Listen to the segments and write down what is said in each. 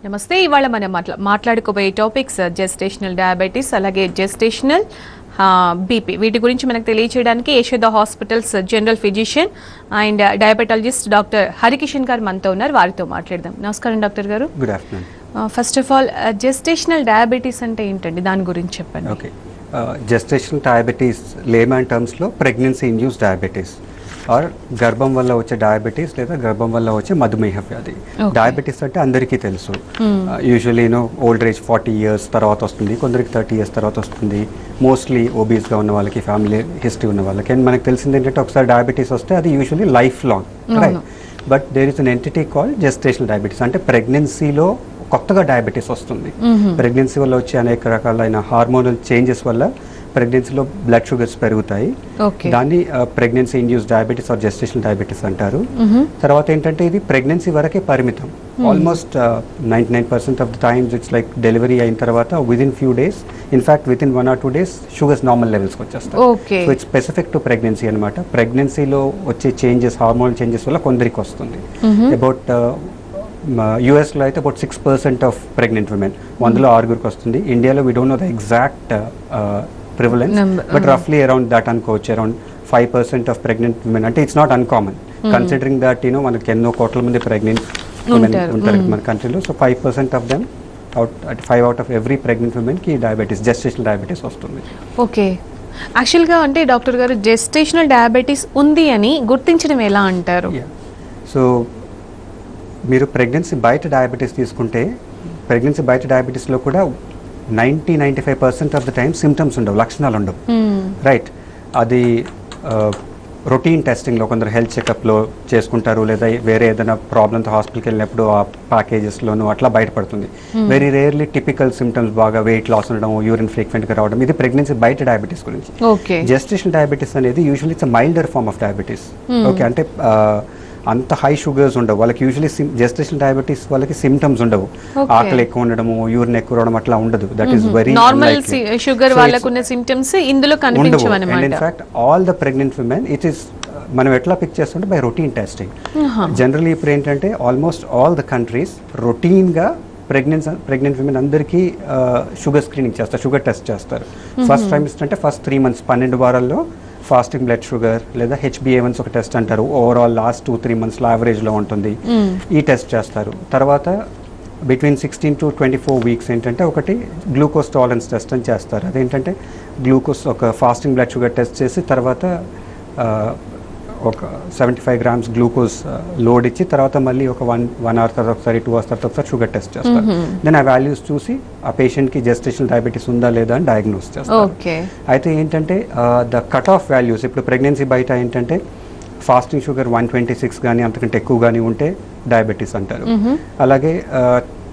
నమస్తే. ఇవాళ మనం మాట్లాడుకోబోయే టాపిక్స్ జెస్టేషనల్ డయాబెటీస్, అలాగే జెస్టేషనల్ బీపీ. వీటి గురించి మనకు తెలియచేయడానికి Yashoda hospitals general physician and diabetologist doctor Harikishan గారు మనతో ఉన్నారు. వారితో మాట్లాడదాం. నమస్కారం డాక్టర్ గారు. Good afternoon. First of all, gestational diabetes అంటే ఏంటండి? దాని గురించి చెప్పండి. ఓకే, జెస్టేషనల్ డయాబెటీస్ లేమన్ టర్మ్స్లో ప్రెగ్నెన్సీ ఇండ్యూస్డ్ డయాబెటీస్ ఆర్ గర్భం వల్ల వచ్చే డయాబెటీస్ లేదా గర్భం వల్ల వచ్చే మధుమేహ వ్యాధి. డయాబెటీస్ అంటే అందరికీ తెలుసు. యూజువల్లీ ఓల్డ్ ఏజ్ 40 years తర్వాత వస్తుంది, కొందరికి 30 years తర్వాత వస్తుంది. మోస్ట్లీ ఒబీస్గా ఉన్న వాళ్ళకి, ఫ్యామిలీ హిస్టరీ ఉన్న వాళ్ళకి. అండ్ మనకు తెలిసింది ఏంటంటే ఒకసారి డయాబెటీస్ వస్తే అది usually life long, right? But there is an entity called gestational diabetes. అంటే ప్రెగ్నెన్సీలో కొత్తగా డయాబెటీస్ వస్తుంది. ప్రెగ్నెన్సీ వల్ల వచ్చే అనేక రకాలైన హార్మోనల్ చేంజెస్ వల్ల ప్రెగ్నెన్సీలో బ్లడ్ షుగర్స్ పెరుగుతాయి. దాన్ని pregnancy induce diabetes or gestational diabetes అంటారు. తర్వాత ఏంటంటే ఇది ప్రెగ్నెన్సీ వరకే పరిమితం. Almost 99% of the times it's like delivery అయిన తర్వాత within few days, in fact within 1 or 2 days sugars normal లెవెల్స్కి వచ్చేస్తాయి. So it's specific to pregnancy అనమాట. ప్రెగ్నెన్సీలో వచ్చే చేంజెస్, హార్మోనల్ చేంజెస్ వల్ల కొందరికి వస్తుంది. అబౌట్ యూఎస్లో అయితే అబౌట్ 6% ఆఫ్ ప్రెగ్నెంట్ విమెన్, 100లో 6 వస్తుంది. ఇండియాలో we don't know the exact prevalence, but రఫ్లీ అరౌండ్ దట్ అనుకోవచ్చు. Around 5% of pregnant women. అంటే it's not uncommon considering that మనకి ఎన్నో కోట్ల మంది ప్రెగ్నెంట్ విమెన్ ఉంటారు మన కంట్రీలో. So 5% of them, 5 out of every pregnant women కి డయాబెటీస్, జెస్టేషనల్ డయాబెటీస్ వస్తుంది. ఓకే, యాక్చువల్గా అంటే డాక్టర్ గారు జెస్టేషనల్ డయాబెటీస్ ఉంది అని గుర్తించడం ఎలా అంటారు? సో మీరు ప్రెగ్నెన్సీ బయట డయాబెటీస్ తీసుకుంటే, ప్రెగ్నెన్సీ బయట డయాబెటీస్లో కూడా 90-95% ఆఫ్ ద టైమ్ సిమ్టమ్స్ ఉండవు, లక్షణాలు ఉండవు, రైట్? అది రొటీన్ టెస్టింగ్లో కొందరు హెల్త్ చెకప్లో చేసుకుంటారు, లేదా వేరే ఏదైనా ప్రాబ్లంతో హాస్పిటల్కి వెళ్ళినప్పుడు ఆ ప్యాకేజెస్లోనూ అట్లా బయటపడుతుంది. వెరీ రేర్లీ టిపికల్ సిమ్టమ్స్, బాగా వెయిట్ లాస్ ఉండడం, యూరిన్ ఫ్రీక్వెంట్గా రావడం. ఇది ప్రెగ్నెన్సీ బయట డయాబెటీస్ గురించి. జెస్టేషనల్ డయాబెటీస్ అనేది usually it's milder form of diabetes. Okay, అంటే అంత హై షుగర్స్ ఉండవు వాళ్ళకి. యూజువల్లీ జెస్టేషనల్ డయాబెటీస్ వాళ్ళకి సిమ్టమ్స్ ఉండవు, ఆకలి ఎక్కువ ఉండడము, యూరిన్ ఎక్కువ రావడం అట్లా ఉండదు. That is very normal sugar వాళ్ళకు ఉన్న సిమ్టమ్స్ ఇందులో కనిపించవు అన్నమాట. And in fact all the pregnant women, it is మనం ఎట్లా పిక్ చేస్తుంటే బై రొటీన్ టెస్టింగ్. జనరల్లీ ఇప్పుడు ఏంటంటే ఆల్మోస్ట్ ఆల్ ద కంట్రీస్ రొటీన్గా ప్రెగ్నెంట్ విమెన్ అందరికీ షుగర్ స్క్రీనింగ్ చేస్తారు, షుగర్ టెస్ట్ చేస్తారు. ఫస్ట్ ట్రైమిస్టర్ అంటే ఫస్ట్ 3 months, 12 వారాల్లో ఫాస్టింగ్ బ్లడ్ షుగర్ లేదా HbA1c ఒక టెస్ట్ అంటారు. ఓవరాల్ లాస్ట్ 2-3 monthsలో యావరేజ్లో ఉంటుంది. ఈ టెస్ట్ చేస్తారు. తర్వాత బిట్వీన్ 16 to 24 weeks ఏంటంటే ఒకటి గ్లూకోజ్ టాలరెన్స్ టెస్ట్ అని చేస్తారు. అదేంటంటే గ్లూకోజ్ ఒక ఫాస్టింగ్ బ్లడ్ షుగర్ టెస్ట్ చేసి తర్వాత ఒక 75 grams గ్లూకోజ్ లోడ్ ఇచ్చి తర్వాత మళ్ళీ ఒక 1 hour తర్వాత ఒకసారి, 2 hours తర్వాత ఒకసారి షుగర్ టెస్ట్ చేస్తారు. దెన్ ఆ వాల్యూస్ చూసి ఆ పేషెంట్కి జెస్టేషనల్ డయాబెటీస్ ఉందా లేదా అని డయాగ్నోస్ చేస్తారు. అయితే ఏంటంటే ద కట్ ఆఫ్ వాల్యూస్ ఇప్పుడు ప్రెగ్నెన్సీ బయట ఏంటంటే ఫాస్టింగ్ షుగర్ 126 కానీ అంతకంటే ఎక్కువ కానీ ఉంటే డయాబెటీస్ అంటారు. అలాగే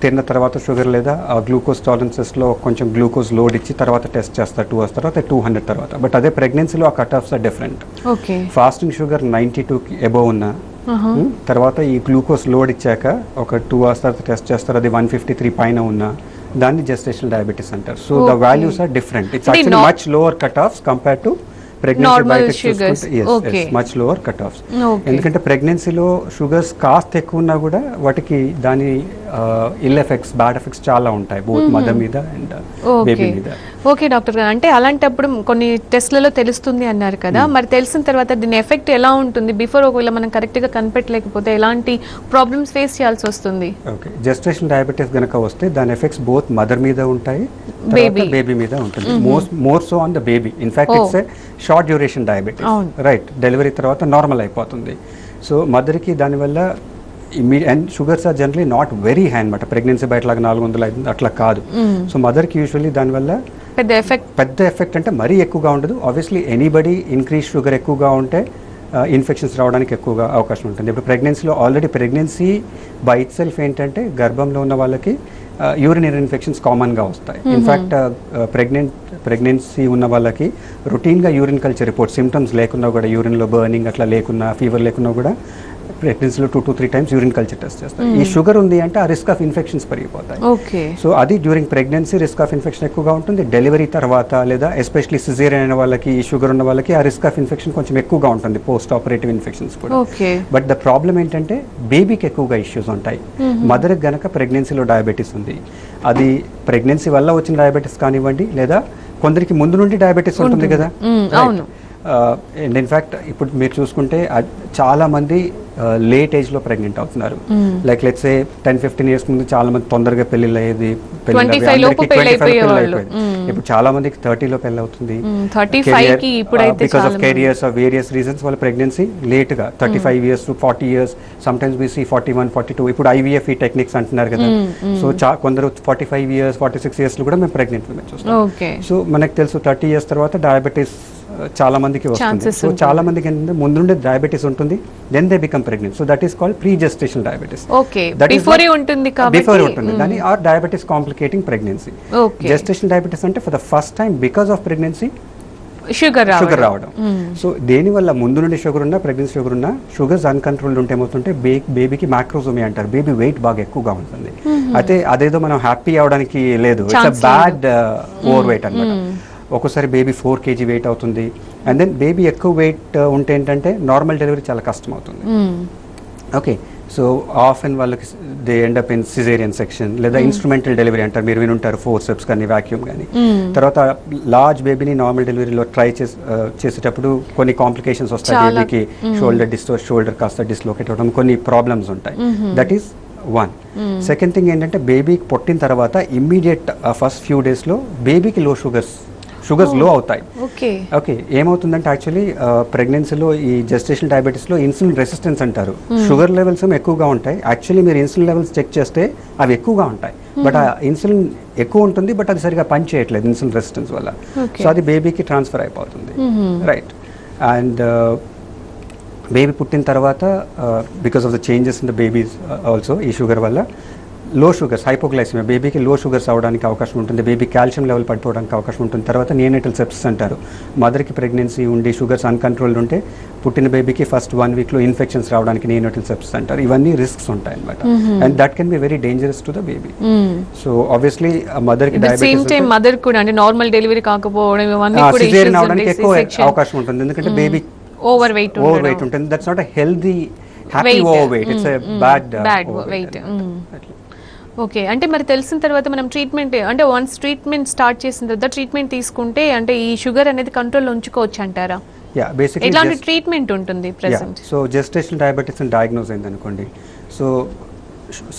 తిన్న తర్వాత షుగర్ లేదా గ్లూకోజ్ టాలరెన్సెస్లో కొంచెం గ్లూకోజ్ లోడ్ ఇచ్చి తర్వాత టెస్ట్ చేస్తారు 2 hours తర్వాత, 200 తర్వాత. బట్ అదే ప్రెగ్నెన్సీలో ఆ cut offs are different. Fasting sugar 92కి అబోవ్ ఉన్న తర్వాత ఈ గ్లూకోజ్ లోడ్ ఇచ్చాక ఒక 2 hours తర్వాత టెస్ట్ చేస్తారు, అది 153 పైన ఉన్న దాన్ని జెస్టేషనల్ డయాబెటీస్ అంటారు. So the values are different. It's actually much lower cut offs compare to pregnancy బయట చూసుకుంటే మచ్ లోవర్ కట్ ఆఫ్స్. ఎందుకంటే ప్రెగ్నెన్సీలో షుగర్స్ కాస్త ఎక్కువ ఉన్నా కూడా వాటికి దాని ఇల్ ఎఫెక్ట్స్, బ్యాడ్ ఎఫెక్ట్స్ చాలా ఉంటాయి, బోత్ మదర్ మీద అండ్ బేబీ మీద. ఓకే డాక్టర్ గారు, అంటే అలాంటప్పుడు కొన్ని టెస్ట్లలో తెలుస్తుంది అన్నారు కదా, మరి తెలిసిన తర్వాత దీని ఎఫెక్ట్ ఎలా ఉంటుంది? బిఫోర్ ఒకవేళ మనం కరెక్ట్గా కనిపెట్టలేకపోతే ఎలాంటి ప్రాబ్లమ్స్ ఫేస్ చేయాల్సి వస్తుంది? ఓకే, జెస్టేషనల్ డయాబెటీస్ కనుక వస్తే దాని ఎఫెక్ట్స్ బోత్ మదర్ మీద ఉంటాయి, బేబీ మీద ఉంటుంది. More so on the baby. In fact it's a short duration diabetes, right? Delivery తర్వాత నార్మల్ అయిపోతుంది. సో మదర్కి దానివల్ల and sugars are generally not very high అనమాట. ప్రెగ్నెన్సీ బయటలాగా 400 అట్లా కాదు. సో మదర్కి యూజువల్లీ దానివల్ల పెద్ద ఎఫెక్ట్ అంటే మరీ ఎక్కువగా ఉండదు. ఆబ్వియస్లీ ఎనీబడి ఇంక్రీజ్ షుగర్ ఎక్కువగా ఉంటే ఇన్ఫెక్షన్స్ రావడానికి ఎక్కువగా అవకాశం ఉంటుంది. ఇప్పుడు ప్రెగ్నెన్సీలో already pregnancy by it self ఏంటంటే గర్భంలో ఉన్న వాళ్ళకి యూరినరీ ఇన్ఫెక్షన్స్ కామన్గా వస్తాయి. ఇన్ఫ్యాక్ట్ ప్రెగ్నెన్సీ ఉన్న వాళ్ళకి రొటీన్గా యూరిన్ కల్చర్ రిపోర్ట్ సిమ్టమ్స్ లేకున్నా కూడా, యూరిన్లో బర్నింగ్ అట్లా లేకున్నా, ఫీవర్ లేకున్నా కూడా ప్రెగ్నెన్సీలో 2 to 3 times urine culture test చేస్తారు. ఈ షుగర్ ఉంది అంటే ఆ రిస్క్ ఆఫ్ ఇన్ఫెక్షన్స్ పెరిగిపోతాయి. ఓకే. సో అది during pregnancy risk of infection ఎక్కువగా ఉంటుంది. డెలివరీ తర్వాత లేదా ఎస్పెషలీ సిజేరియన్ అయిన వాళ్ళకి ఈ షుగర్ ఉన్న వాళ్ళకి ఆ రిస్క్ ఆఫ్ ఇన్ఫెక్షన్ కొంచెం ఎక్కువగా ఉంటుంది, పోస్ట్ ఆపరేటివ్ ఇన్ఫెక్షన్స్ కూడా. ఓకే. బట్ ద ప్రాబ్లం ఏంటంటే బేబీకి ఎక్కువగా ఇష్యూస్ ఉంటాయి. మదర్కి గనక ప్రెగ్నెన్సీలో డయాబెటీస్ ఉంది, అది ప్రెగ్నెన్సీ వల్ల వచ్చిన డయాబెటీస్ కానివ్వండి, లేదా కొందరికి ముందు నుండి డయాబెటీస్ ఉంటుంది కదా. అవును. అండ్ ఇన్ఫ్యాక్ట్ ఇప్పుడు మీరు చూసుకుంటే చాలా మంది లేట్ ఏజ్లో ప్రెగ్నెంట్ అవుతున్నారు. లైక్ లెట్స్ సే 10-15 years ముందు చాలా మంది తొందరగా పెళ్ళిళ్ళు అయ్యేది, 25 లోపు పెళ్ళి అయిపోయేది. ఇప్పుడు చాలా మందికి 30లో పెళ్ళి అవుతుంది. Because of careers of various reasons వాళ్ళ ప్రెగ్నెన్సీ లేట్గా 35 years to 40 years, sometimes we see 41, 42. ఇప్పుడు IVF టెక్నిక్స్ అంటున్నారు కదా. సో కొందరు 45 years, 46 years కూడా మేము ప్రెగ్నెంట్ చూస్తాం. సో మనకు తెలుసు 30 years తర్వాత డయాబెటీస్ చాలా మందికి వస్తుంది. సో చాలా మందికి ఏంటంటే ముందు నుండి డయాబెటీస్ ఉంటుంది, then they become pregnant. So that is called pre gestational diabetes. Before ఉంటుంది దాని or diabetes complicating pregnancy. Gestational diabetes అంటే for the first time because of pregnancy sugar రావడం. సో దేని వల్ల ముందు నుండి షుగర్ ఉన్నా, ప్రెగ్నెన్సీ షుగర్ ఉన్నా, షుగర్స్ అన్కంట్రోల్డ్ ఉంటే ఏమవుతుంటే బేబీకి మ్యాక్రోజోమి అంటారు, బేబీ వెయిట్ బాగా ఎక్కువగా ఉంటుంది. అయితే అదేదో మనం హ్యాపీ అవడానికి లేదు, ఇట్స్ బ్యాడ్ ఓవర్ వెయిట్ అనమాట. ఒక్కోసారి బేబీ 4 kg వెయిట్ అవుతుంది. అండ్ దెన్ బేబీ ఎక్కువ వెయిట్ ఉంటే ఏంటంటే నార్మల్ డెలివరీ చాలా కష్టం అవుతుంది. ఓకే. సో ఆఫెన్ వాళ్ళకి they end up in caesarean section లేదా ఇన్స్ట్రుమెంటల్ డెలివరీ అంటారు, మీరు వినుంటారు, ఫోర్సెప్స్ కానీ వాక్యూమ్ కానీ. తర్వాత లార్జ్ బేబీని నార్మల్ డెలివరీలో ట్రై చేసేటప్పుడు కొన్ని కాంప్లికేషన్స్ వస్తాయి. బేబీకి షోల్డర్ కాస్త డిస్లోకేట్ అవ్వడం, కొన్ని ప్రాబ్లమ్స్ ఉంటాయి. That is one. Second thing ఏంటంటే బేబీకి పుట్టిన తర్వాత ఇమ్మీడియట్ ఫస్ట్ ఫ్యూ డేస్లో బేబీకి షుగర్స్ లో అవుతాయి. ఓకే. ఏమవుతుందంటే యాక్చువల్లీ ప్రెగ్నెన్సీలో ఈ జెస్టేషనల్ డయాబెటీస్లో ఇన్సులిన్ రెసిస్టెన్స్ అంటారు. షుగర్ లెవెల్స్ ఎక్కువగా ఉంటాయి. యాక్చువల్లీ మీరు ఇన్సులిన్ లెవెల్స్ చెక్ చేస్తే అవి ఎక్కువగా ఉంటాయి, బట్ ఆ ఇన్సులిన్ ఎక్కువ ఉంటుంది, బట్ అది సరిగా పని చేయట్లేదు ఇన్సులిన్ రెసిస్టెన్స్ వల్ల. సో అది బేబీకి ట్రాన్స్ఫర్ అయిపోతుంది. రైట్. అండ్ బేబీ పుట్టిన తర్వాత because of the changes in the babies also ఈ షుగర్ వల్ల లో షుగర్స్, హైపోగ్లైసిమియా, బేబీకి లో షుగర్స్ అవడానికి అవకాశం ఉంటుంది, బేబీ కాల్షియం లెవెల్ పడిపోవడానికి అవకాశం ఉంటుంది. తర్వాత నియోనేటల్ సెప్సిస్ అంటారు, మదర్కి ప్రెగ్నెన్సీ ఉండి షుగర్స్ అన్కంట్రోల్డ్ ఉంటే పుట్టిన బేబీకి ఫస్ట్ 1 weekలో ఇన్ఫెక్షన్స్ రావడానికి నియోనేటల్ సెప్సిస్ అంటారు. ఇవన్నీ రిస్క్స్ ఉంటాయి అనమాట. And that can be very dangerous to the baby. So obviously మదర్కి డయాబెటీస్, మదర్ కూడా అంటే నార్మల్ డెలివరీ కాకపోవడం, సిజేరియన్ అవడానికి ఎక్కువ అవకాశం ఉంటుంది, ఎందుకంటే బేబీ ఓవర్ వెయిట్ ఉంటుంది. That's not a healthy happy over weight, it's a bad weight. Okay. అంటే మరి తెలిసిన తర్వాత మనం ట్రీట్మెంట్ అంటే వన్స్ ట్రీట్మెంట్ స్టార్ట్ చేసిన తర్వాత ట్రీట్మెంట్ తీసుకుంటే అంటే ఈ షుగర్ అనేది కంట్రోల్లో ఉంచుకోవచ్చు అంటారా? ఎలాంటి ట్రీట్మెంట్ ఉంటుంది present? So gestational diabetes diagnose అయింది అనుకోండి, సో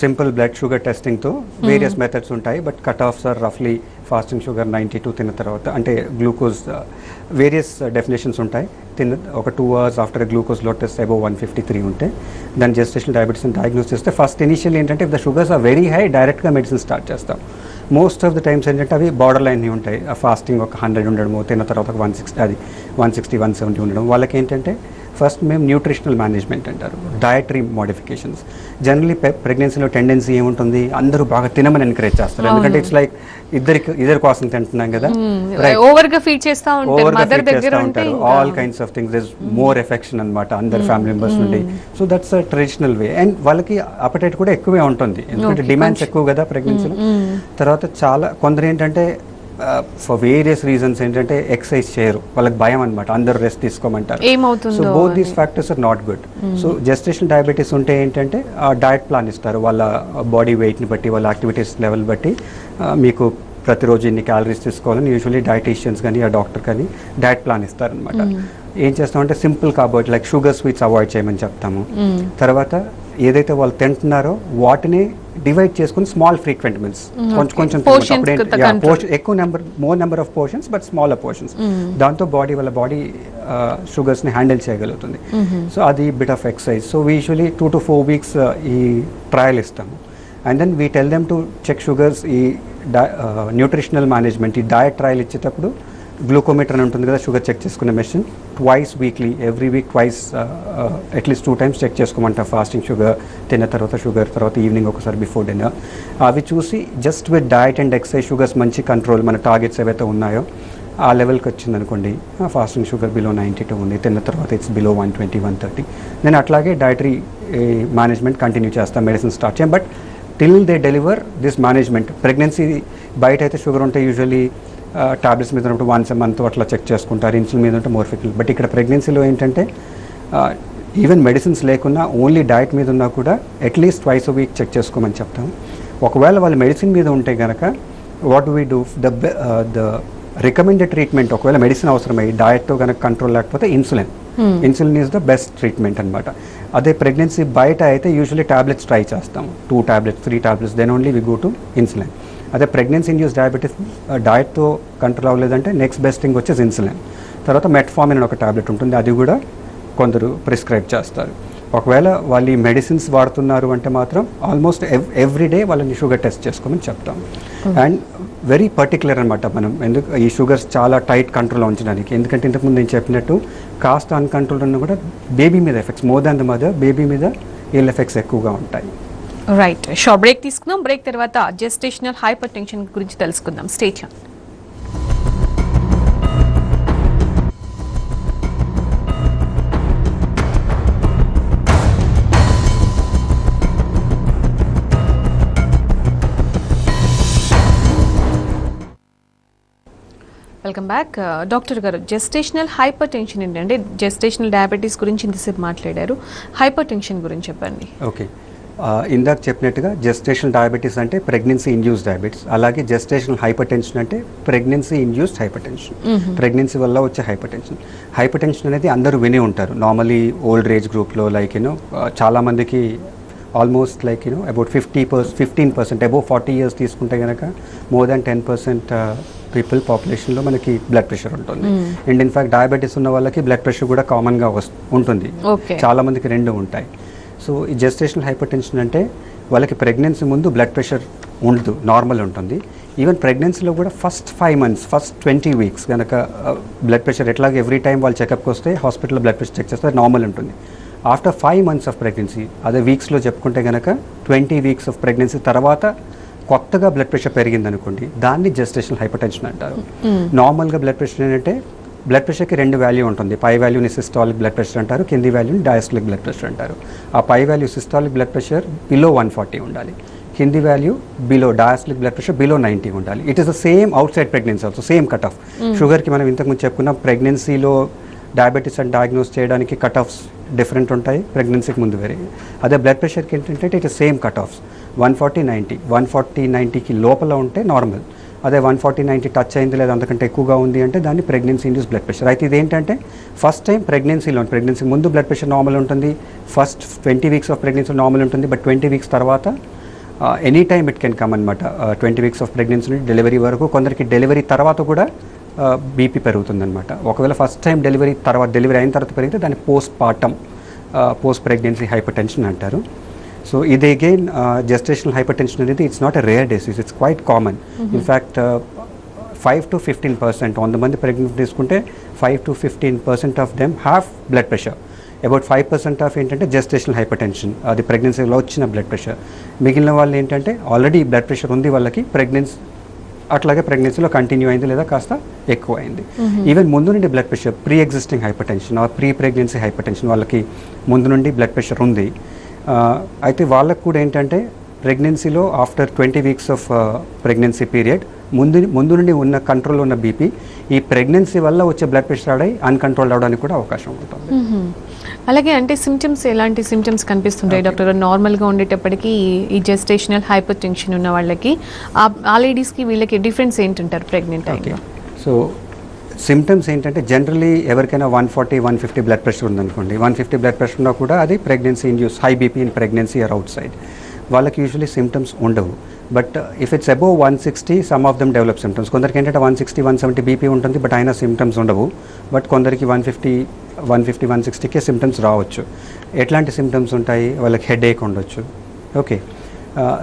సింపుల్ బ్లడ్ షుగర్ టెస్టింగ్తో వేరియస్ మెథడ్స్ ఉంటాయి, బట్ కట్ ఆఫ్స్ ఆర్ రఫ్లీ ఫాస్టింగ్ షుగర్ 92 తిన్న తర్వాత, అంటే గ్లూకోజ్ వేరియస్ డెఫినేషన్స్ ఉంటాయి. ఒక 2 hours ఆఫ్టర్ గ్లూకోజ్ లో టెస్ట్ అబౌవ్ 153 ఉంటే దాని జెస్టేషనల్ డయాబెటీస్ డయాగ్నోస్ చేస్తే ఫస్ట్ ఇనిషియల్ ఏంటంటే if the sugars are very high డైరెక్ట్గా మెడిసిన్ స్టార్ట్ చేస్తాం. మోస్ట్ ఆఫ్ ద టైమ్స్ ఏంటంటే అవి బార్డర్ లైన్ ఉంటాయి, ఫాస్టింగ్ ఒక 100 ఉండడము, తిన్న తర్వాత ఒక 160, 170 ఉండడం. వాళ్ళకి ఏంటంటే ఫస్ట్ మేము న్యూట్రిషనల్ మేనేజ్మెంట్ అంటారు, డయటరీ మోడిఫికేషన్స్. జనరలీ ప్రెగ్నెన్సీలో టెండెన్సీ ఏముంటుంది, అందరూ బాగా తినమని ఎంకరేజ్ చేస్తారు, ఎందుకంటే ఇట్స్ లైక్ ఇద్దరి కోసం తింటున్నాం కదా, ఓవర్ గా ఫీడ్ చేస్తూ ఉంటారు, all kinds of things, their more affection అన్నమాట అందరు ఫ్యామిలీ మెంబర్స్ నుండి. So that's a traditional way. And వాళ్ళకి అపటైట్ కూడా ఎక్కువే ఉంటుంది, ఎందుకంటే డిమాండ్స్ ఎక్కువ కదా ప్రెగ్నెన్సీలో. తర్వాత చాలా కొందరు ఏంటంటే ఫర్ వేరియస్ రీజన్స్ ఏంటంటే ఎక్సర్సైజ్ చేయరు, వాళ్ళకి భయం అనమాట, అందరూ రెస్ట్ తీసుకోమంటారు. So both these factors are not good. So gestational diabetes ఉంటే ఏంటంటే డయట్ ప్లాన్ ఇస్తారు, వాళ్ళ బాడీ వెయిట్ని బట్టి, వాళ్ళ యాక్టివిటీస్ లెవెల్ బట్టి మీకు ప్రతిరోజు ఇన్ని క్యాలరీస్ తీసుకోవాలని యూజువల్లీ డయటీషియన్స్ కానీ ఆ డాక్టర్ కానీ డయట్ ప్లాన్ ఇస్తారనమాట. ఏం చేస్తామంటే simple carbohydrate like sugar sweets avoid చేయమని చెప్తాము. తర్వాత ఏదైతే వాళ్ళు తింటున్నారో వాటిని డివైడ్ చేసుకుని స్మాల్ ఫ్రీక్వెంట్ మీల్స్, కొంచెం ఎక్కువ more number of portions but smaller portions, దాంతో వాళ్ళ బాడీ షుగర్స్ ని హ్యాండిల్ చేయగలుగుతుంది. సో అది bit of exercise. So we usually 2 to 4 weeks ఈ ట్రయల్ ఇస్తాము. And then we tell them to check sugars. ఈ న్యూట్రిషనల్ మేనేజ్మెంట్ ఈ డయట్ ట్రయల్ ఇచ్చేటప్పుడు గ్లూకోమీటర్ అని ఉంటుంది కదా, షుగర్ చెక్ చేసుకునే machine, twice weekly, every week twice at least 2 times చెక్ చేసుకోమంటారు. ఫాస్టింగ్ షుగర్, తిన్న తర్వాత షుగర్, తర్వాత ఈవినింగ్ ఒకసారి బిఫోర్ డిన్నర్. అవి చూసి just with diet and exercise sugars మంచి కంట్రోల్, మన టార్గెట్స్ ఏవైతే ఉన్నాయో ఆ లెవెల్కి వచ్చింది అనుకోండి, ఫాస్టింగ్ షుగర్ బిలో 92 ఉంది, తిన్న తర్వాత ఇట్స్ బిలో 120, 130, నేను అట్లాగే డైటరీ మేనేజ్మెంట్ కంటిన్యూ చేస్తాను, మెడిసిన్ స్టార్ట్ చేయం. But till they deliver this management. Pregnancy బయట అయితే షుగర్ ఉంటే యూజువలీ టాబ్లెట్స్ మీద ఉన్నప్పుడు వన్స్ ఎ మంత్ అట్లా చెక్ చేసుకుంటారు, ఇన్సులిన్ మీద ఉంటే మోర్ఫికల్. బట్ ఇక్కడ ప్రెగ్నెన్సీలో ఏంటంటే ఈవెన్ మెడిసిన్స్ లేకున్నా ఓన్లీ డయట్ మీద ఉన్నా కూడా at least twice a week check చేసుకోమని చెప్తాం. ఒకవేళ వాళ్ళు మెడిసిన్ మీద ఉంటే కనుక what do we do, the recommended treatment, ఒకవేళ మెడిసిన్ అవసరమై డయట్తో కనుక కంట్రోల్ లేకపోతే insulin. Insulin is the best treatment అనమాట. అదే ప్రెగ్నెన్సీ బయట అయితే యూజువల్లీ టాబ్లెట్స్ ట్రై చేస్తాం, 2 tablets 3 tablets, then only we go to insulin. అదే ప్రెగ్నెన్సీ ఇండ్యూస్ డయాబెటీస్ డయట్తో కంట్రోల్ అవ్వలేదంటే నెక్స్ట్ బెస్ట్ థింగ్ వచ్చేసి ఇన్సులిన్. తర్వాత మెట్ఫార్మిన్ అని ఒక టాబ్లెట్ ఉంటుంది, అది కూడా కొందరు ప్రిస్క్రైబ్ చేస్తారు. ఒకవేళ వాళ్ళు ఈ మెడిసిన్స్ వాడుతున్నారు అంటే మాత్రం ఆల్మోస్ట్ ఎవ్రీ డే వాళ్ళని షుగర్ టెస్ట్ చేసుకోమని చెప్తాం. అండ్ వెరీ పర్టికులర్ అనమాట మనం, ఎందుకు ఈ షుగర్స్ చాలా టైట్ కంట్రోల్లో ఉంచడానికి. ఎందుకంటే ఇంతకుముందు నేను చెప్పినట్టు కాస్ట్ అన్కంట్రోల్ ఉన్నా కూడా బేబీ మీద effects more than the mother, baby మీద ఇల్ ఎఫెక్ట్స్ ఎక్కువగా ఉంటాయి. రైట్, షార్ట్ బ్రేక్ తీసుకుందాం. బ్రేక్ తర్వాత జెస్టేషనల్ హైపర్ టెన్షన్ గురించి తెలుసుకుందాం. Stay tune. Welcome back. Doctor గారు, జెస్టేషనల్ హైపర్ టెన్షన్ ఏంటంటే, జెస్టేషనల్ డయాబెటీస్ గురించి ఇంతసేపు మాట్లాడారు, హైపర్ టెన్షన్ గురించి చెప్పండి. ఓకే, ఇందాక చెప్పినట్టుగా జెస్టేషనల్ డయాబెటీస్ అంటే ప్రెగ్నెన్సీ ఇండ్యూస్డ్ డయాబెటీస్, అలాగే జెస్టేషనల్ హైపర్ టెన్షన్ అంటే pregnancy induced hyper tension, pregnancy వల్ల వచ్చే హైపర్ టెన్షన్. హైపర్ టెన్షన్ అనేది అందరూ వినే ఉంటారు నార్మలీ ఓల్డ్ ఏజ్ గ్రూప్లో, లైక్ చాలామందికి almost like about 15% above 40 years తీసుకుంటే కనుక మోర్ దాన్ 10% పీపుల్ పాపులేషన్లో మనకి బ్లడ్ ప్రెషర్ ఉంటుంది. అండ్ ఇన్ఫాక్ట్ డయాబెటీస్ ఉన్న వాళ్ళకి బ్లడ్ ప్రెషర్ కూడా కామన్గా ఉంటుంది, చాలామందికి 2 ఉంటాయి. సో ఈ జెస్టేషనల్ హైపర్ టెన్షన్ అంటే వాళ్ళకి ప్రెగ్నెన్సీ ముందు బ్లడ్ ప్రెషర్ ఉండదు, నార్మల్ ఉంటుంది. ఈవెన్ ప్రెగ్నెన్సీలో కూడా ఫస్ట్ 5 months, ఫస్ట్ 20 weeks కనుక బ్లడ్ ప్రెషర్ ఎట్లాగే ఎవ్రీ టైం వాళ్ళు చెకప్కి వస్తే హాస్పిటల్లో బ్లడ్ ప్రెషర్ చెక్ చేస్తే నార్మల్ ఉంటుంది. ఆఫ్టర్ 5 months ఆఫ్ ప్రెగ్నెన్సీ, అదే వీక్స్లో చెప్పుకుంటే కనుక 20 weeks ఆఫ్ ప్రెగ్నెన్సీ తర్వాత కొత్తగా బ్లడ్ ప్రెషర్ పెరిగింది అనుకోండి, దాన్ని జెస్టేషనల్ హైపర్ టెన్షన్ అంటారు. నార్మల్గా బ్లడ్ ప్రెషర్ ఏంటంటే బ్లడ్ ప్రెషర్కి 2 వాల్యూ ఉంటుంది, పై వాల్యూని సిస్టాలిక్ బ్లడ్ ప్రెషర్ అంటారు, కింది వాల్యూని డయాస్టలిక్ బ్లడ్ ప్రెషర్ అంటారు. ఆ పై value systolic blood pressure below 140 ఉండాలి, కింది value below diastolic blood pressure below 90 ఉండాలి. It is the same outside pregnancy also, same cut off. షుగర్కి మనం ఇంతకుముందు చెప్పుకున్న ప్రెగ్నెన్సీలో డయాబెటీస్ అని డయాగ్నోస్ చేయడానికి కట్ ఆఫ్స్ డిఫరెంట్ ఉంటాయి, ప్రెగ్నెన్సీకి ముందు వేరే. అదే బ్లడ్ ప్రెషర్కి ఏంటంటే it is same cut offs, 140-90, 140-90కి లోపల ఉంటే నార్మల్. అదే 140-90 టచ్ అయింది లేదా అంతకంటే ఎక్కువగా ఉంది అంటే దాన్ని ప్రెగ్నెన్సీ ఇండ్యూస్ బ్లడ్ ప్రెషర్. అయితే ఇదేంటంటే ఫస్ట్ టైం ప్రెగ్నెన్సీ ముందు బ్లడ్ ప్రెషర్ నార్మల్ ఉంటుంది, first 20 weeks of pregnancy normal ఉంటుంది. బట్ 20 weeks తర్వాత any time it can come అనమాట. 20 weeks ఆఫ్ ప్రెగ్నెన్సీ నుండి డెలివరీ వరకు, కొందరికి డెలివరీ తర్వాత కూడా బీపీ పెరుగుతుందన్నమాట. ఒకవేళ ఫస్ట్ టైం డెలివరీ అయిన తర్వాత పెరిగితే దాన్ని పోస్ట్ ప్రెగ్నెన్సీ హైపర్ టెన్షన్ అంటారు. సో ఇది అగైన్ జెస్టేషనల్ హైపర్ టెన్షన్ అనేది it's not a rare disease, it's quite common. In fact 5 to 15%, 100 మంది ప్రెగ్నెంట్ తీసుకుంటే 5 to 15% of them have blood pressure. About 5% of ఏంటంటే జెస్టేషనల్ హైపర్ టెన్షన్, అది ప్రెగ్నెన్సీలో వచ్చిన blood pressure. మిగిలిన వాళ్ళు ఏంటంటే ఆల్రెడీ బ్లడ్ ప్రెషర్ ఉంది వాళ్ళకి, అట్లాగే ప్రెగ్నెన్సీలో కంటిన్యూ అయింది లేదా కాస్త ఎక్కువ అయింది. ఈవెన్ ముందు నుండి blood pressure, pre existing hyper tension are pre pregnancy hyper tension, వాళ్ళకి ముందు నుండి బ్లడ్ ప్రెషర్ ఉంది. అయితే వాళ్ళకు కూడా ఏంటంటే ప్రెగ్నెన్సీలో after 20 weeks of pregnancy period ముందు నుండి ఉన్న కంట్రోల్లో ఉన్న బీపీ ఈ ప్రెగ్నెన్సీ వల్ల వచ్చే బ్లడ్ ప్రెషర్ అన్కంట్రోల్ అవడానికి కూడా అవకాశం ఉంటుంది. అలాగే అంటే సిమ్టమ్స్, ఎలాంటి సిమ్టమ్స్ కనిపిస్తుంటాయి డాక్టర్ గారు నార్మల్గా ఉండేటప్పటికీ ఈ జెస్టేషనల్ హైపర్ టెన్షన్ ఉన్న వాళ్ళకి, ఆ లేడీస్కి వీళ్ళకి డిఫరెన్స్ ఏంటంటారు ప్రెగ్నెంట్ అయ్యి? సో సిమ్టమ్స్ ఏంటంటే జనరలీ ఎవరికైనా 140-150 బ్లడ్ ప్రెషర్ ఉందనుకోండి, 150 బ్లడ్ ప్రెషర్ ఉన్నా కూడా అది pregnancy induce high BP in pregnancy or outside. వాళ్ళకి యూజువలీ సిమ్టమ్స్ ఉండవు. But if it's above 160, some of them develop symptoms. కొందరికి ఏంటంటే 160-170 బీపీ ఉంటుంది, బట్ అయినా సిమ్టమ్స్ ఉండవు. బట్ కొందరికి 150-160కే సిమ్టమ్స్ రావచ్చు. ఎట్లాంటి సిమ్టమ్స్ ఉంటాయి? వాళ్ళకి హెడేక్ ఉండొచ్చు. ఓకే,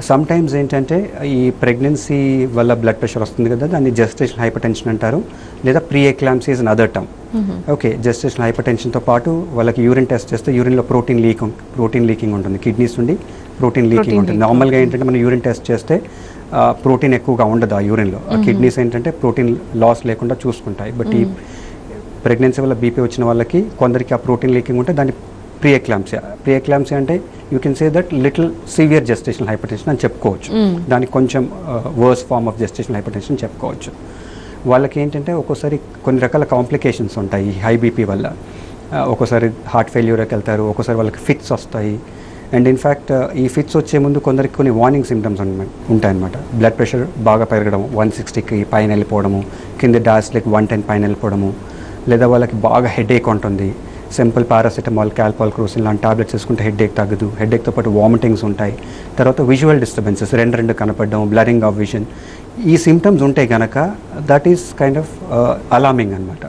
సమ్ టైమ్స్ ఏంటంటే ఈ ప్రెగ్నెన్సీ వల్ల బ్లడ్ ప్రెషర్ వస్తుంది కదా, దాన్ని జెస్టేషనల్ హైపర్ టెన్షన్ అంటారు, లేదా pre eclampsia is another term. Okay, gestational హైపర్ టెన్షన్తో పాటు వాళ్ళకి యూరిన్ టెస్ట్ చేస్తే యూరిన్లో ప్రోటీన్ లీకింగ్ ఉంటుంది, కిడ్నీస్ నుండి ప్రోటీన్ లీకింగ్ ఉంటుంది. నార్మల్గా ఏంటంటే మనం యూరిన్ టెస్ట్ చేస్తే ప్రోటీన్ ఎక్కువగా ఉండదు ఆ యూరిన్లో. ఆ కిడ్నీస్ ఏంటంటే ప్రోటీన్ లాస్ లేకుండా చూసుకుంటాయి. బట్ ఈ ప్రెగ్నెన్సీ వల్ల బీపీ వచ్చిన వాళ్ళకి కొందరికి ఆ ప్రోటీన్ లీకింగ్ ఉంటే దాన్ని ప్రీ ఎక్లాంప్సియా అంటే you can say that little severe gestational hypertension అని చెప్పుకోవచ్చు. దానికి కొంచెం worse form of gestational hypertension చెప్పుకోవచ్చు. వాళ్ళకి ఏంటంటే ఒక్కోసారి కొన్ని రకాల కాంప్లికేషన్స్ ఉంటాయి ఈ హై బీపీ వల్ల. ఒక్కోసారి హార్ట్ ఫెయిల్యూర్కి వెళ్తారు, ఒక్కోసారి వాళ్ళకి ఫిట్స్ వస్తాయి. అండ్ ఇన్ఫ్యాక్ట్ ఈ ఫిట్స్ వచ్చే ముందు కొందరికి కొన్ని వార్నింగ్ సిమ్టమ్స్ ఉంటాయన్నమాట. బ్లడ్ ప్రెషర్ బాగా పెరగడం, 160కి పైన వెళ్ళిపోవడము, కింద డాస్లిక్ 110 పైన వెళ్ళిపోవడము, లేదా వాళ్ళకి బాగా హెడేక్ ఉంటుంది. సింపుల్ పారాసిటమాల్, క్యాల్పాల్ క్రోసిన్ లాంటి టాబ్లెట్స్ వేసుకుంటే హెడేక్ తగ్గదు. హెడేక్తో పాటు వామిటింగ్స్ ఉంటాయి. తర్వాత విజువల్ డిస్టర్బెన్సెస్, రెండు కనపడడం, బ్లరింగ్ ఆఫ్ విజన్, ఈ సిమ్టమ్స్ ఉంటాయి కనుక that is kind of alarming అనమాట.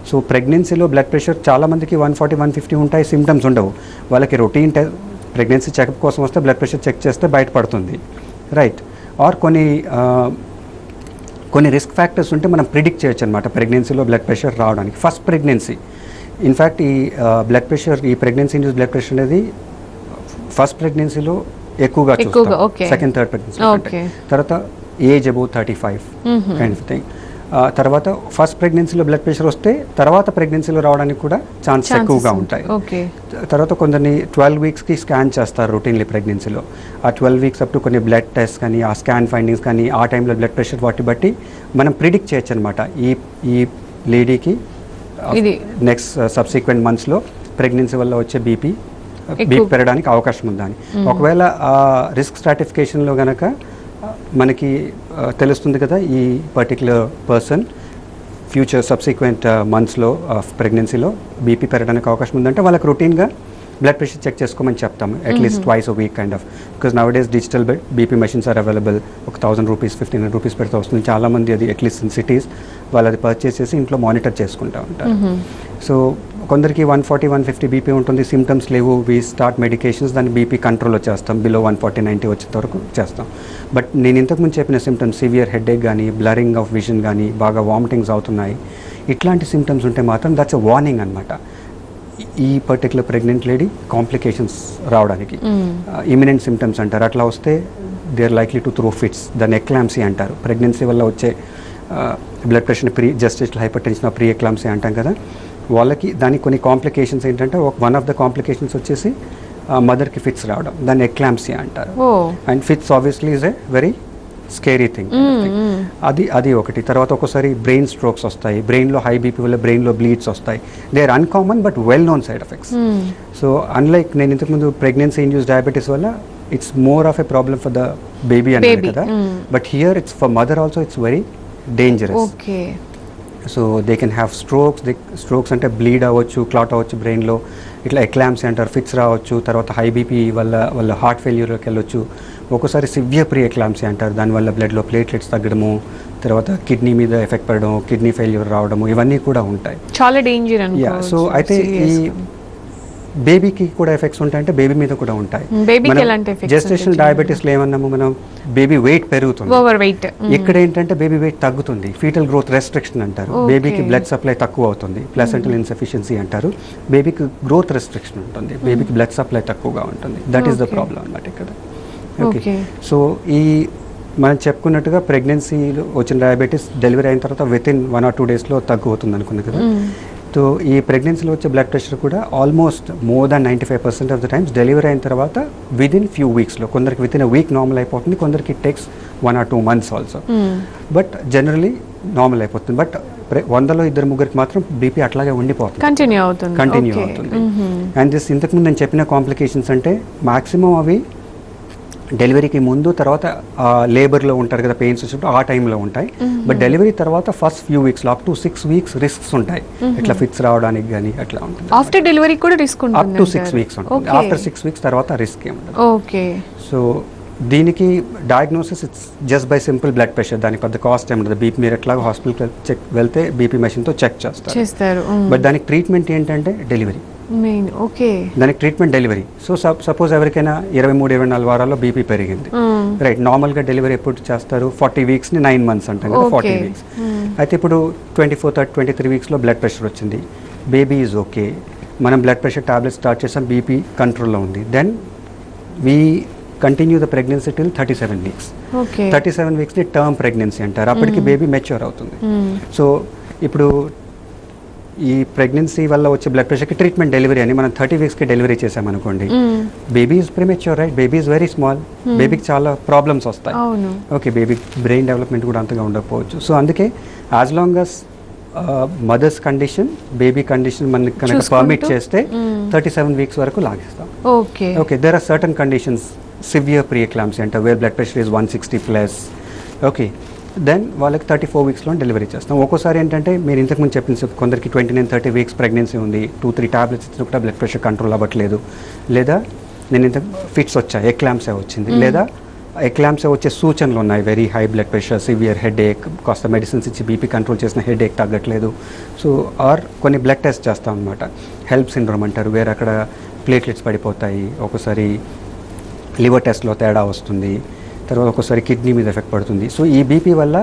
సో ప్రెగ్నెన్సీలో బ్లడ్ ప్రెషర్ చాలా మందికి 140, 150 ఉంటాయి, సిమ్టమ్స్ ఉండవు. వాళ్ళకి రొటీన్ ప్రెగ్నెన్సీ చెకప్ కోసం వస్తే బ్లడ్ ప్రెషర్ చెక్ చేస్తే బయటపడుతుంది, రైట్. ఆర్ కొన్ని రిస్క్ ఫ్యాక్టర్స్ ఉంటే మనం ప్రిడిక్ట్ చేయొచ్చు అనమాట ప్రెగ్నెన్సీలో బ్లడ్ ప్రెషర్ రావడానికి. ఫస్ట్ ప్రెగ్నెన్సీ, ఇన్ఫ్యాక్ట్ ఈ బ్లడ్ ప్రెషర్, ఈ ప్రెగ్నెన్సీ ఇండ్యూస్ బ్లడ్ ప్రెషర్ అనేది ఫస్ట్ ప్రెగ్నెన్సీలో ఎక్కువగా చూస్తాం, సెకండ్ థర్డ్ ప్రెగ్నెన్సీ. తర్వాత age above 35 kind of thing. తర్వాత ఫస్ట్ ప్రెగ్నెన్సీలో బ్లడ్ ప్రెషర్ వస్తే తర్వాత ప్రెగ్నెన్సీలో రావడానికి కూడా ఛాన్సెస్ ఎక్కువగా ఉంటాయి. తర్వాత కొందరిని 12 వీక్స్కి స్కాన్ చేస్తారు రొటీన్లీ ప్రెగ్నెన్సీలో. ఆ 12 వీక్స్ అప్పుడు కొన్ని బ్లడ్ టెస్ట్ కానీ, ఆ స్కాన్ ఫైండింగ్స్ కానీ, ఆ టైంలో బ్లడ్ ప్రెషర్ వాటి బట్టి మనం ప్రిడిక్ట్ చేయొచ్చు అనమాట. ఈ లేడీకి నెక్స్ట్ సబ్సిక్వెంట్ మంత్స్లో ప్రెగ్నెన్సీ వల్ల వచ్చే బీపీ పెరగడానికి అవకాశం ఉందని. ఒకవేళ ఆ రిస్క్ స్ట్రాటిఫికేషన్లో కనుక మనకి తెలుస్తుంది కదా ఈ పర్టిక్యులర్ పర్సన్ ఫ్యూచర్ సబ్సిక్వెంట్ మంత్స్లో ప్రెగ్నెన్సీలో బీపీ పెరగడానికి అవకాశం ఉందంటే వాళ్ళకి రొటీన్గా బ్లడ్ ప్రెషర్ చెక్ చేసుకోమని చెప్తాము, at least twice a week kind of. Because nowadays digital BP machines are available. ఒక 1000 రూపీస్, 1500 రూపీస్ పెడితే వస్తుంది. చాలామంది అది అట్లీస్ట్ ఇన్ సిటీస్ వాళ్ళు అది పర్చేస్ చేసి ఇంట్లో మానిటర్ చేసుకుంటూ ఉంటారు. సో కొందరికి 140, 150 బీపీ ఉంటుంది, సిమ్టమ్స్ లేవు, వీ స్టార్ట్ మెడికేషన్స్, దాన్ని బీపీ కంట్రోల్లో చేస్తాం, బిలో 140, 90 వచ్చేంత వరకు చేస్తాం. బట్ నేను ఇంతకుముందు చెప్పిన సిమ్టమ్స్, సివియర్ హెడేక్ కానీ, బ్లరింగ్ ఆఫ్ విజన్ కానీ, బాగా వామిటింగ్స్ అవుతున్నాయి, ఇట్లాంటి సిమ్టమ్స్ ఉంటే మాత్రం దట్స్ అ వార్నింగ్ అనమాట ఈ పర్టికులర్ ప్రెగ్నెంట్ లేడీ కాంప్లికేషన్స్ రావడానికి. ఇమినెంట్ సిమ్టమ్స్ అంటారు. అట్లా వస్తే they are likely to throw fits, దాన్ని ఎక్లాంప్సీ అంటారు. ప్రెగ్నెన్సీ వల్ల వచ్చే blood pressure gestational hypertension pre eclampsia అంటాం కదా, వాళ్ళకి దానికి కొన్ని కాంప్లికేషన్స్ ఏంటంటే వన్ ఆఫ్ ద కాంప్లికేషన్స్ వచ్చేసి మదర్కి ఫిట్స్ రావడం, దాన్ని ఎక్లాంప్సీ అంటారు. And fits obviously is a very scary thing. అది ఒకటి. తర్వాత ఒకసారి బ్రెయిన్ స్ట్రోక్స్ వస్తాయి, బ్రెయిన్లో హై బీపీ వల్ల బ్రెయిన్లో బ్లీడ్స్ వస్తాయి. They are uncommon but well known side effects. So unlike నేను ఇంతకుముందు ప్రెగ్నెన్సీ ఇండ్యూస్ డయాబెటీస్ వల్ల it's more of a problem for the baby అన్నారు కదా, but here it's for mother also it's very dangerous. So they can have strokes అంటే bleed అవ్వచ్చు, clot అవ్వచ్చు బ్రెయిన్లో, ఇట్లా ఎక్లాంప్సీ అంటారు, ఫిట్స్ రావచ్చు. తర్వాత హై బీపీ వల్ల హార్ట్ ఫెయిల్యూర్కి వెళ్ళొచ్చు. ఒక్కోసారి సివియర్ ప్రీ ఎక్లాంప్సీ అంటారు, దానివల్ల బ్లడ్లో ప్లేట్లెట్స్ తగ్గడము, తర్వాత కిడ్నీ మీద ఎఫెక్ట్ పడడం, కిడ్నీ ఫెయిల్యూర్ రావడము, ఇవన్నీ కూడా ఉంటాయి. చాలా డేంజర్. సో అయితే ఈ బేబీకి కూడా ఎఫెక్ట్స్ ఉంటాయంటే బేబీ మీద కూడా ఉంటాయి. జెస్టేషనల్ డయాబెటీస్లో ఏమన్నాము మనం, బేబీ వెయిట్ పెరుగుతుంది, ఇక్కడ ఏంటంటే బేబీ వెయిట్ తగ్గుతుంది, ఫీటల్ గ్రోత్ రెస్ట్రిక్షన్ అంటారు. బేబీకి బ్లడ్ సప్లై తక్కువ అవుతుంది, ప్లాసెంటల్ ఇన్సఫిషియన్సీ అంటారు. బేబీకి గ్రోత్ రెస్ట్రిక్షన్ ఉంటుంది, బేబీకి బ్లడ్ సప్లై తక్కువగా ఉంటుంది. దట్ ఈస్ ద ప్రాబ్లం అన్నమాట ఇక్కడ. ఓకే. సో ఈ మనం చెప్పుకున్నట్టుగా ప్రెగ్నెన్సీలో వచ్చిన డయాబెటీస్ డెలివరీ అయిన తర్వాత వితిన్ 1 or 2 డేస్లో తగ్గుతుంది అనుకున్నాం కదా. సో ఈ ప్రెగ్నెన్సీలో వచ్చే బ్లడ్ ప్రెషర్ కూడా almost more than 95% of the times delivery అయిన తర్వాత విదిన్ ఫ్యూ వీక్స్లో, కొందరికి వితిన్ అ వీక్ నార్మల్ అయిపోతుంది, కొందరికి it takes 1 or 2 months also. But generally normal అయిపోతుంది. బట్ 100లో 2-3 మాత్రం బీపీ అట్లాగే ఉండిపోతుంది, కంటిన్యూ అవుతుంది. అండ్ దిస్ ఇంతకుముందు నేను చెప్పిన కాంప్లికేషన్స్ అంటే మ్యాక్సిమం అవి డెలివరీకి ముందు, తర్వాత లేబర్లో ఉంటారు కదా, పెయిన్స్ వచ్చినప్పుడు ఆ టైంలో ఉంటాయి. బట్ డెలివరీ తర్వాత ఫస్ట్ ఫ్యూ వీక్స్లో అప్ టు 6 weeks రిస్క్స్ ఉంటాయి, ఇట్లా ఫిట్స్ రావడానికి కానీ అట్లా ఉంటుంది. ఆఫ్టర్ డెలివరీ కూడా రిస్క్ ఉంటుంది, అప్ టు 6 weeks ఉంటుంది. ఆఫ్టర్ 6 weeks తర్వాత రిస్క్ ఏముంటుంది. ఓకే. సో దీనికి diagnosis it's just by simple blood pressure, దానికి పెద్ద కాస్ట్ ఏముంటుంది. బీపీ మీరు ఎట్లాగో హాస్పిటల్కి వెళ్తే బీపీ మెషిన్తో చెక్ చేస్తారు. బట్ దానికి ట్రీట్మెంట్ ఏంటంటే డెలివరీ, దానికి ట్రీట్మెంట్ డెలివరీ. సో సపోజ్ ఎవరికైనా 23-24 వారాల్లో బీపీ పెరిగింది, రైట్, నార్మల్గా డెలివరీ ఎప్పుడు చేస్తారు, 40 weeksని 9 months అంటాం కదా, 40 weeks. అయితే ఇప్పుడు 24, 23 weeksలో బ్లడ్ ప్రెషర్ వచ్చింది, బేబీ ఈజ్ ఓకే, మనం బ్లడ్ ప్రెషర్ టాబ్లెట్స్ స్టార్ట్ చేసాం, బీపీ కంట్రోల్లో ఉంది. Then we continue the pregnancy till 37 weeks. 37 వీక్స్ని టర్మ్ ప్రెగ్నెన్సీ అంటారు. అప్పటికి బేబీ మెచ్యూర్ అవుతుంది. సో ఇప్పుడు ఈ ప్రెగ్నెన్సీ వల్ల వచ్చే బ్లడ్ ప్రెషర్కి ట్రీట్మెంట్ డెలివరీ అని మనం 30 వీక్స్కి డెలివరీ చేసామనుకోండి, baby is premature, right? Baby is very small, బేబీకి చాలా ప్రాబ్లమ్స్ వస్తాయి. ఓకే, బేబీ బ్రెయిన్ డెవలప్మెంట్ కూడా అంతగా ఉండకపోవచ్చు. సో అందుకే as long as mother's condition, baby condition మనకి కనుక పర్మిట్ చేస్తే 37 వీక్స్ వరకు లాగేస్తాం. Okay, there are certain conditions, severe pre eclampsia అంటే where blood pressure is 160+. Okay, then వాళ్ళకి 34 వీక్స్లో డెలివరీ చేస్తాం. ఒక్కోసారి ఏంటంటే మీరు ఇంతకుముందు చెప్పింది, కొందరికి 29-30 వీక్స్ ప్రెగ్నెన్సీ ఉంది, 2-3 టాబ్లెట్స్ ఇచ్చినా కూడా బ్లడ్ ప్రెషర్ కంట్రోల్ అవ్వట్లేదు, లేదా నేను ఇంత ఫిట్స్ వచ్చాయి, ఎక్లాంప్సీ వచ్చింది, లేదా ఎక్లాంప్సీ వచ్చే సూచనలు ఉన్నాయి, very high blood pressure, severe headache, కాస్త మెడిసిన్స్ ఇచ్చి బీపీ కంట్రోల్ చేసిన హెడ్ ఏక్ తగ్గట్లేదు. సో ఆర్ కొన్ని బ్లడ్ టెస్ట్ చేస్తాం అనమాట, హెల్ప్ సిండ్రోమ్ అంటారు, వేరే అక్కడ ప్లేట్లెట్స్ పడిపోతాయి, ఒకసారి లివర్ టెస్ట్లో తేడా వస్తుంది, తర్వాత ఒకసారి కిడ్నీ మీద ఎఫెక్ట్ పడుతుంది. సో ఈ బీపీ వల్ల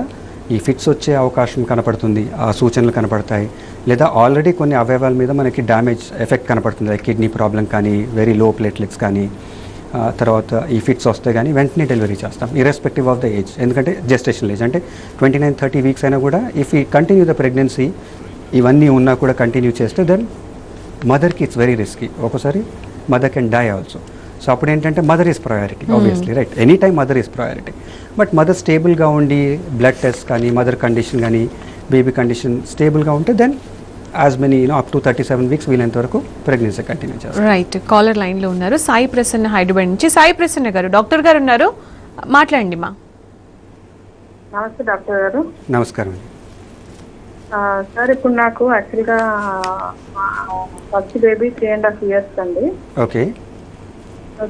ఈ ఫిట్స్ వచ్చే అవకాశం కనపడుతుంది, ఆ సూచనలు కనపడతాయి, లేదా ఆల్రెడీ కొన్ని అవయవాల మీద మనకి డ్యామేజ్ ఎఫెక్ట్ కనపడుతుంది, కిడ్నీ ప్రాబ్లం కానీ, వెరీ లో ప్లేట్లెట్స్ కానీ, తర్వాత ఈ ఫిట్స్ వస్తే కానీ వెంటనే డెలివరీ చేస్తాం, ఇర్రెస్పెక్టివ్ ఆఫ్ ద ఏజ్. ఎందుకంటే జెస్టేషనల్ ఏజ్ అంటే 29-30 వీక్స్ అయినా కూడా ఇఫ్ ఈ కంటిన్యూ ద ప్రెగ్నెన్సీ, ఇవన్నీ ఉన్నా కూడా కంటిన్యూ చేస్తే దెన్ మదర్కి ఇట్స్ వెరీ రిస్కీ, ఒక్కోసారి mother can die also. So అప్పుడు ఏంటంటే mother is priority, obviously, right? Any time mother is priority. But mother స్టేబుల్గా ఉండి బ్లడ్ టెస్ట్ కానీ, మదర్ కండిషన్ కానీ, బేబీ కండిషన్ స్టేబుల్గా ఉంటే then as many up to 37 weeks వీలైనంత వరకు ప్రెగ్నెన్సీ కంటిన్యూ చేస్తారు. రైట్, కాలర్ లైన్లో ఉన్నారు సాయి ప్రసన్న, హైదరాబాద్ నుంచి. సాయి ప్రసన్న గారు, డాక్టర్ గారు ఉన్నారు, మాట్లాడండి మా. నమస్తే డాక్టర్ గారు. నమస్కారం. సార్, ఇప్పుడు నాకు యాక్చువల్గా ఫస్ట్ బేబీ 3.5 ఇయర్స్ అండి. ఓకే.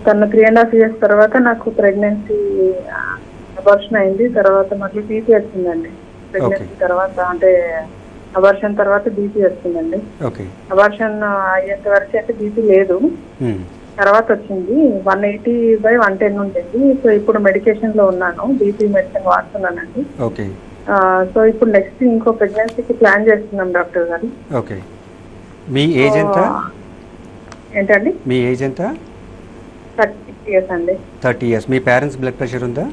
తను 3.5 ఇయర్స్ తర్వాత నాకు ప్రెగ్నెన్సీ అబార్షన్ అయింది, తర్వాత మళ్ళీ బీపీ వచ్చిందండి. ప్రెగ్నెన్సీ తర్వాత అంటే అబార్షన్ తర్వాత బీపీ వచ్చిందండి. అబార్షన్ అయ్యేంత వరకు అయితే బీపీ లేదు, తర్వాత వచ్చింది 180/110 ఉంటుంది. సో ఇప్పుడు మెడికేషన్ లో ఉన్నాను, బీపీ మెడిసిన్ వాడుతున్నానండి. సో ఇప్పుడు నెక్స్ట్ ఇంకో ప్రెగ్నెన్సీకి ప్లాన్ చేస్తున్నాం డాక్టర్ గారు. మీ ఏజ్ ఎంత? ఏంటండి? మీ ఏజ్ ఎంత? 30 ఇయర్స్ అండి. 30 ఇయర్స్. మీ పేరెంట్స్ బ్లడ్ ప్రెషర్ ఉందా?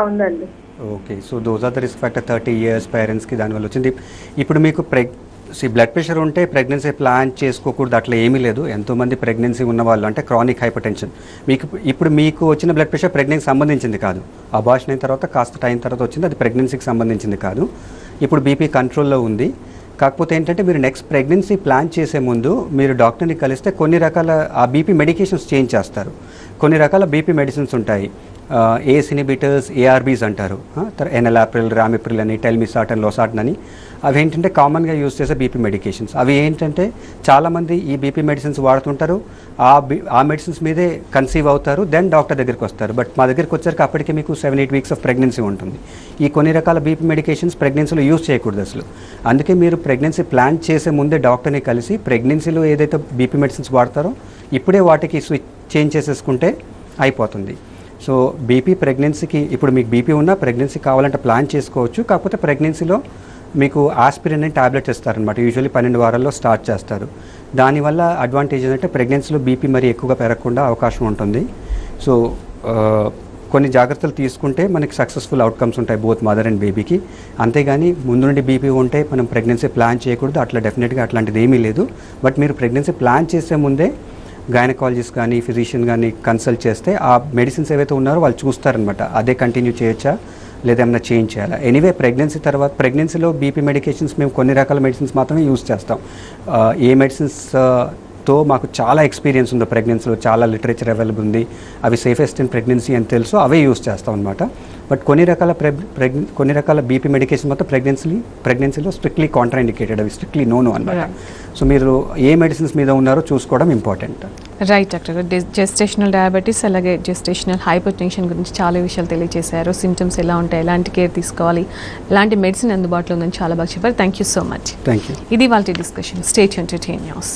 ఉందండి. Okay, so those are the risk factor. 30 years పేరెంట్స్కి దానివల్ల వచ్చింది. ఇప్పుడు మీకు బ్లడ్ ప్రెషర్ ఉంటే ప్రెగ్నెన్సీ ప్లాన్ చేసుకోకూడదు అట్లా ఏమీ లేదు. ఎంతోమంది ప్రెగ్నెన్సీ ఉన్న వాళ్ళు అంటే క్రానిక్ హైపర్టెన్షన్, మీకు వచ్చిన బ్లడ్ ప్రెషర్ ప్రెగ్నెన్సీకి సంబంధించింది కాదు, అబార్షన్ అయిన తర్వాత కాస్త టైం తర్వాత వచ్చింది, అది ప్రెగ్నెన్సీకి సంబంధించింది కాదు. ఇప్పుడు బీపీ కంట్రోల్లో ఉంది. కాకపోతే ఏంటంటే మీరు నెక్స్ట్ ప్రెగ్నెన్సీ ప్లాన్ చేసే ముందు మీరు డాక్టర్ని కలిస్తే కొన్ని రకాల ఆ బీపీ మెడికేషన్స్ చేంజ్ చేస్తారు. కొన్ని రకాల బీపీ మెడిసిన్స్ ఉంటాయి, ఏస్ ఇన్హిబిటర్స్, ఏఆర్బీస్ అంటారు, ఎనలాప్రిల్, రామిప్రిల్ అని, టెల్మిసాట్ అని, లోసాట్ అని. అవి ఏంటంటే కామన్గా యూజ్ చేసే బీపీ మెడికేషన్స్. అవి ఏంటంటే చాలామంది ఈ బీపీ మెడిసిన్స్ వాడుతుంటారు, ఆ మెడిసిన్స్ మీదే కన్సీవ్ అవుతారు, దెన్ డాక్టర్ దగ్గరికి వస్తారు. బట్ మా దగ్గరికి వచ్చాక అప్పటికే మీకు 7-8 వీక్స్ ఆఫ్ ప్రెగ్నెన్సీ ఉంటుంది. ఈ కొన్ని రకాల బీపీ మెడికేషన్స్ ప్రెగ్నెన్సీలో యూజ్ చేయకూడదు అసలు. అందుకే మీరు ప్రెగ్నెన్సీ ప్లాన్ చేసే ముందే డాక్టర్ని కలిసి ప్రెగ్నెన్సీలో ఏదైతే బీపీ మెడిసిన్స్ వాడతారో ఇప్పుడే వాటికి స్విచ్ చేంజ్ చేసేసుకుంటే అయిపోతుంది. సో బీపీ ప్రెగ్నెన్సీకి, ఇప్పుడు మీకు బీపీ ఉన్నా ప్రెగ్నెన్సీ కావాలంటే ప్లాన్ చేసుకోవచ్చు. కాకపోతే ప్రెగ్నెన్సీలో మీకు ఆస్పిరిన్ అని టాబ్లెట్స్ ఇస్తారనమాట, యూజువల్లీ 12 వారాల్లో స్టార్ట్ చేస్తారు. దానివల్ల అడ్వాంటేజ్ ఏంటంటే ప్రెగ్నెన్సీలో బీపీ మరి ఎక్కువగా పెరగకుండా అవకాశం ఉంటుంది. సో కొన్ని జాగ్రత్తలు తీసుకుంటే మనకి సక్సెస్ఫుల్ అవుట్కమ్స్ ఉంటాయి బోత్ మదర్ అండ్ బేబీకి. అంతేగాని ముందు నుండి బీపీ ఉంటే మనం ప్రెగ్నెన్సీ ప్లాన్ చేయకూడదు, అట్లా డెఫినెట్గా అట్లాంటిది ఏమీ లేదు. బట్ మీరు ప్రెగ్నెన్సీ ప్లాన్ చేసే ముందే గైనకాలజిస్ట్ కానీ ఫిజిషియన్ కానీ కన్సల్ట్ చేస్తే ఆ మెడిసిన్స్ ఏవైతే ఉన్నారో వాళ్ళు చూస్తారనమాట, అదే కంటిన్యూ చేయొచ్చా లేదా ఏమైనా చేంజ్ చేయాలా. ఎనీవే ప్రెగ్నెన్సీ తర్వాత, ప్రెగ్నెన్సీలో బీపీ మెడికేషన్స్ మేము కొన్ని రకాల మెడిసిన్స్ మాత్రమే యూజ్ చేస్తాం. ఏ మెడిసిన్స్తో మాకు చాలా ఎక్స్పీరియన్స్ ఉందో, ప్రెగ్నెన్సీలో చాలా లిటరేచర్ అవైలబుల్ ఉంది, అవి సేఫెస్ట్ ఇన్ ప్రెగ్నెన్సీ అని తెలుసు, అవే యూజ్ చేస్తాం అనమాట. బట్ కొన్ని రకాల బీపీ మెడికేషన్ మొత్తం ప్రెగ్నెన్సీలో స్ట్రిక్ట్లీ కాంట్రాఇండికేటెడ్, అవి స్ట్రిక్ట్లీ నో అనమాట. సో మీరు ఏ మెడిసిన్స్ మీద ఉన్నారో చూసుకోవడం ఇంపార్టెంట్. రైట్ డాక్టర్ గారు, జెస్టేషనల్ డయాబెటీస్ అలాగే జెస్టేషనల్ హైపర్టెన్షన్ గురించి చాలా విషయాలు తెలియజేశారు. సిమ్టమ్స్ ఎలా ఉంటాయి, ఎలాంటి కేర్ తీసుకోవాలి, ఎలాంటి మెడిసిన్ అందుబాటులో ఉందని చాలా బాగా చెప్పారు. Thank you so much. Thank you. ఇది వాళ్ళ discussion. Stay tuned to news.